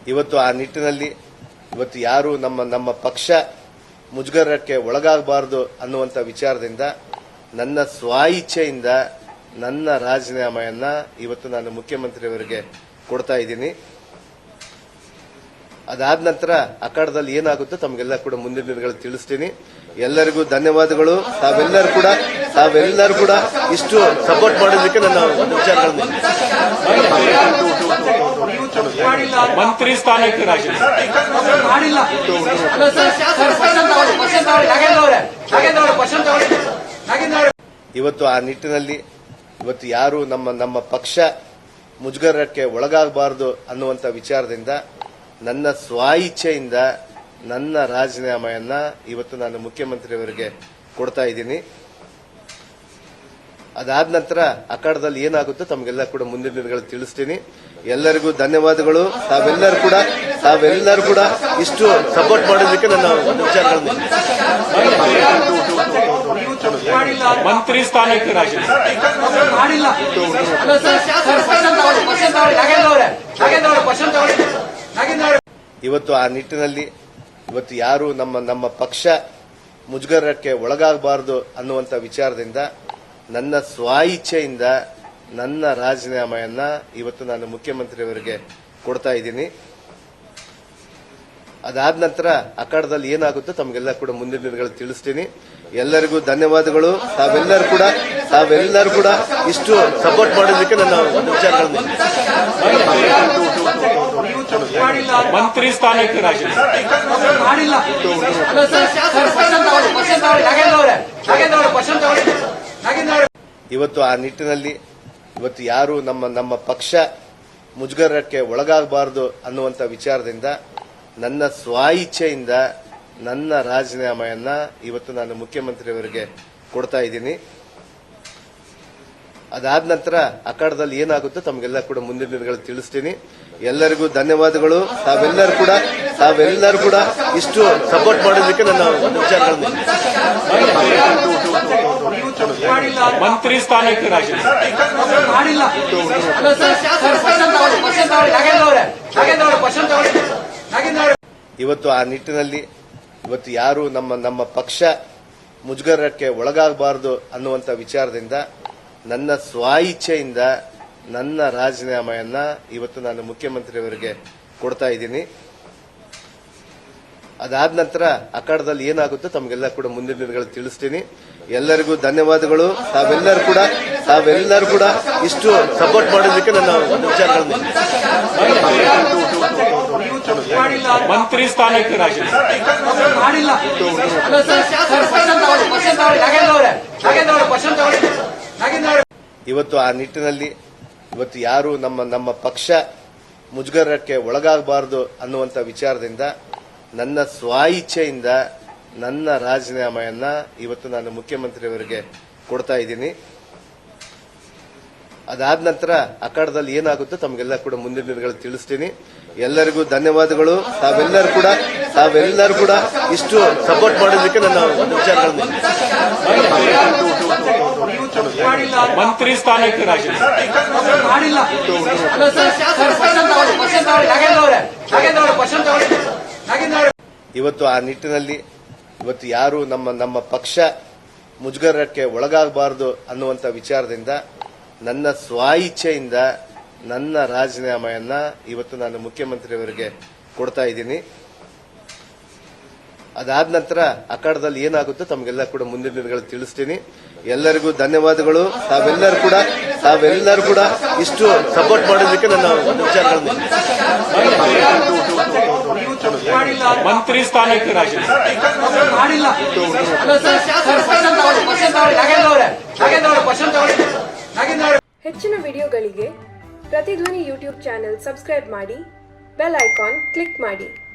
ಇವತ್ತು ಆ ನಿಟ್ಟಿನಲ್ಲಿ ಇವತ್ತು ಯಾರು ನಮ್ಮ ಪಕ್ಷ ಮುಜುಗರಕ್ಕೆ ಒಳಗಾಗಬಾರದು ಅನ್ನುವಂಥ ವಿಚಾರದಿಂದ ನನ್ನ ಸ್ವ-ಇಚ್ಛೆಯಿಂದ ನನ್ನ ರಾಜೀನಾಮೆಯನ್ನ ಇವತ್ತು ನಾನು ಮುಖ್ಯಮಂತ್ರಿಯವರಿಗೆ ಕೊಡ್ತಾ ಇದ್ದೀನಿ. ಅದಾದ ನಂತರ ಅಖಾಡದಲ್ಲಿ ಏನಾಗುತ್ತೋ ತಮಗೆಲ್ಲ ಕೂಡ ಮುಂದಿನ ದಿನಗಳಲ್ಲಿ ತಿಳಿಸ್ತೀನಿ. ಎಲ್ಲರಿಗೂ ಧನ್ಯವಾದಗಳು. ತಾವೆಲ್ಲರೂ ಕೂಡ ಇಷ್ಟು ಸಪೋರ್ಟ್ ಮಾಡೋದಕ್ಕೆ ನನ್ನ ಒಂದು ವಿಚಾರಗಳನ್ನು ಮಂತ್ರಿ ಸ್ಥಾನಕ್ಕೆ ಇವತ್ತು ಆ ನಿಟ್ಟಿನಲ್ಲಿ ಇವತ್ತು ಯಾರು ನಮ್ಮ ಪಕ್ಷ ಮುಜುಗರಕ್ಕೆ ಒಳಗಾಗಬಾರದು ಅನ್ನುವಂಥ ವಿಚಾರದಿಂದ ನನ್ನ ಸ್ವ-ಇಚ್ಛೆಯಿಂದ ನನ್ನ ರಾಜೀನಾಮೆಯನ್ನ ಇವತ್ತು ನಾನು ಮುಖ್ಯಮಂತ್ರಿಯವರಿಗೆ ಕೊಡ್ತಾ ಇದ್ದೀನಿ. ಅದಾದ ನಂತರ ಅಖಾಡದಲ್ಲಿ ಏನಾಗುತ್ತೋ ತಮಗೆಲ್ಲ ಕೂಡ ಮುಂದಿನ ದಿನಗಳಲ್ಲಿ ತಿಳಿಸ್ತೀನಿ. ಎಲ್ಲರಿಗೂ ಧನ್ಯವಾದಗಳು. ತಾವೆಲ್ಲರೂ ಕೂಡ ಇಷ್ಟು ಸಪೋರ್ಟ್ ಮಾಡೋದಕ್ಕೆ ನನ್ನ ಒಂದು ವಿಚಾರಗಳನ್ನು ಮಂತ್ರಿ ಸ್ಥಾನಕ್ಕೆ ಇವತ್ತು ಆ ನಿಟ್ಟಿನಲ್ಲಿ ಇವತ್ತು ಯಾರು ನಮ್ಮ ಪಕ್ಷ ಮುಜುಗರಕ್ಕೆ ಒಳಗಾಗಬಾರದು ಅನ್ನುವಂಥ ವಿಚಾರದಿಂದ ನನ್ನ ಸ್ವ-ಇಚ್ಛೆಯಿಂದ ನನ್ನ ರಾಜೀನಾಮೆಯನ್ನ ಇವತ್ತು ನಾನು ಮುಖ್ಯಮಂತ್ರಿಯವರಿಗೆ ಕೊಡ್ತಾ ಇದ್ದೀನಿ. ಅದಾದ ನಂತರ ಅಖಾಡದಲ್ಲಿ ಏನಾಗುತ್ತೋ ತಮಗೆಲ್ಲ ಕೂಡ ಮುಂದಿನ ದಿನಗಳಲ್ಲಿ ತಿಳಿಸ್ತೀನಿ. ಎಲ್ಲರಿಗೂ ಧನ್ಯವಾದಗಳು. ತಾವೆಲ್ಲರೂ ಕೂಡ ಇಷ್ಟು ಸಪೋರ್ಟ್ ಮಾಡೋದಕ್ಕೆ ನನ್ನ ಒಂದು ವಿಚಾರಗಳನ್ನು ಮಂತ್ರಿ ಸ್ಥಾನಕ್ಕೆ ಇವತ್ತು ಆ ನಿಟ್ಟಿನಲ್ಲಿ ಇವತ್ತು ಯಾರು ನಮ್ಮ ಪಕ್ಷ ಮುಜುಗರಕ್ಕೆ ಒಳಗಾಗಬಾರದು ಅನ್ನುವಂಥ ವಿಚಾರದಿಂದ ನನ್ನ ಸ್ವ-ಇಚ್ಛೆಯಿಂದ ನನ್ನ ರಾಜೀನಾಮೆಯನ್ನ ಇವತ್ತು ನಾನು ಮುಖ್ಯಮಂತ್ರಿಯವರಿಗೆ ಕೊಡ್ತಾ ಇದ್ದೀನಿ. ಅದಾದ ನಂತರ ಅಖಾಡದಲ್ಲಿ ಏನಾಗುತ್ತೋ ತಮಗೆಲ್ಲ ಕೂಡ ಮುಂದಿನ ದಿನಗಳಲ್ಲಿ ತಿಳಿಸ್ತೀನಿ. ಎಲ್ಲರಿಗೂ ಧನ್ಯವಾದಗಳು. ತಾವೆಲ್ಲರೂ ಕೂಡ ಇಷ್ಟು ಸಪೋರ್ಟ್ ಮಾಡೋದಕ್ಕೆ ನನ್ನ ಒಂದು ವಿಚಾರಗಳನ್ನು ಮಂತ್ರಿ ಸ್ಥಾನಕ್ಕೆ ಇವತ್ತು ಆ ನಿಟ್ಟಿನಲ್ಲಿ ಇವತ್ತು ಯಾರು ನಮ್ಮ ಪಕ್ಷ ಮುಜುಗರಕ್ಕೆ ಒಳಗಾಗಬಾರದು ಅನ್ನುವಂಥ ವಿಚಾರದಿಂದ ನನ್ನ ಸ್ವ-ಇಚ್ಛೆಯಿಂದ ನನ್ನ ರಾಜೀನಾಮೆಯನ್ನ ಇವತ್ತು ನಾನು ಮುಖ್ಯಮಂತ್ರಿಯವರಿಗೆ ಕೊಡ್ತಾ ಇದ್ದೀನಿ. ಅದಾದ ನಂತರ ಅಖಾಡದಲ್ಲಿ ಏನಾಗುತ್ತೋ ತಮಗೆಲ್ಲ ಕೂಡ ಮುಂದಿನ ದಿನಗಳಲ್ಲಿ ತಿಳಿಸ್ತೀನಿ. ಎಲ್ಲರಿಗೂ ಧನ್ಯವಾದಗಳು. ತಾವೆಲ್ಲರೂ ಕೂಡ ಇಷ್ಟು ಸಪೋರ್ಟ್ ಮಾಡೋದಕ್ಕೆ ನನ್ನ ಒಂದು ವಿಚಾರಗಳನ್ನು ಮಂತ್ರಿ ಸ್ಥಾನಕ್ಕೆ ಇವತ್ತು ಆ ನಿಟ್ಟಿನಲ್ಲಿ ಇವತ್ತು ಯಾರು ನಮ್ಮ ಪಕ್ಷ ಮುಜುಗರಕ್ಕೆ ಒಳಗಾಗಬಾರದು ಅನ್ನುವಂಥ ವಿಚಾರದಿಂದ ನನ್ನ ಸ್ವ-ಇಚ್ಛೆಯಿಂದ ನನ್ನ ರಾಜೀನಾಮೆಯನ್ನ ಇವತ್ತು ನಾನು ಮುಖ್ಯಮಂತ್ರಿಯವರಿಗೆ ಕೊಡ್ತಾ ಇದ್ದೀನಿ. ಅದಾದ ನಂತರ ಅಖಾಡದಲ್ಲಿ ಏನಾಗುತ್ತೋ ತಮಗೆಲ್ಲ ಕೂಡ ಮುಂದಿನ ದಿನಗಳಲ್ಲಿ ತಿಳಿಸ್ತೀನಿ. ಎಲ್ಲರಿಗೂ ಧನ್ಯವಾದಗಳು. ತಾವೆಲ್ಲರೂ ಕೂಡ ಇಷ್ಟು ಸಪೋರ್ಟ್ ಮಾಡೋದಕ್ಕೆ ನನ್ನ ಒಂದು ವಿಚಾರಗಳನ್ನು ಮಂತ್ರಿ ಸ್ಥಾನಕ್ಕೆ ಇವತ್ತು ಆ ನಿಟ್ಟಿನಲ್ಲಿ ಇವತ್ತು ಯಾರು ನಮ್ಮ ಪಕ್ಷ ಮುಜುಗರಕ್ಕೆ ಒಳಗಾಗಬಾರದು ಅನ್ನುವಂಥ ವಿಚಾರದಿಂದ ನನ್ನ ಸ್ವ-ಇಚ್ಛೆಯಿಂದ ನನ್ನ ರಾಜೀನಾಮೆಯನ್ನ ಇವತ್ತು ನಾನು ಮುಖ್ಯಮಂತ್ರಿಯವರಿಗೆ ಕೊಡ್ತಾ ಇದ್ದೀನಿ. ಅದಾದ ನಂತರ ಅಖಾಡದಲ್ಲಿ ಏನಾಗುತ್ತೋ ತಮಗೆಲ್ಲ ಕೂಡ ಮುಂದಿನ ದಿನಗಳಲ್ಲಿ ತಿಳಿಸ್ತೀನಿ. ಎಲ್ಲರಿಗೂ ಧನ್ಯವಾದಗಳು. ತಾವೆಲ್ಲರೂ ಕೂಡ ಇಷ್ಟು ಸಪೋರ್ಟ್ ಮಾಡೋದಕ್ಕೆ ನನ್ನ ಒಂದು ವಿಚಾರಗಳನ್ನು ಮಂತ್ರಿ ಸ್ಥಾನಕ್ಕೆ ಹೆಚ್ಚಿನ ವಿಡಿಯೋಗಳಿಗೆ ಪ್ರತಿಧ್ವನಿ ಯೂಟ್ಯೂಬ್ ಚಾನೆಲ್ ಸಬ್ಸ್ಕ್ರೈಬ್ ಮಾಡಿ, ಬೆಲ್ ಐಕಾನ್ ಕ್ಲಿಕ್ ಮಾಡಿ.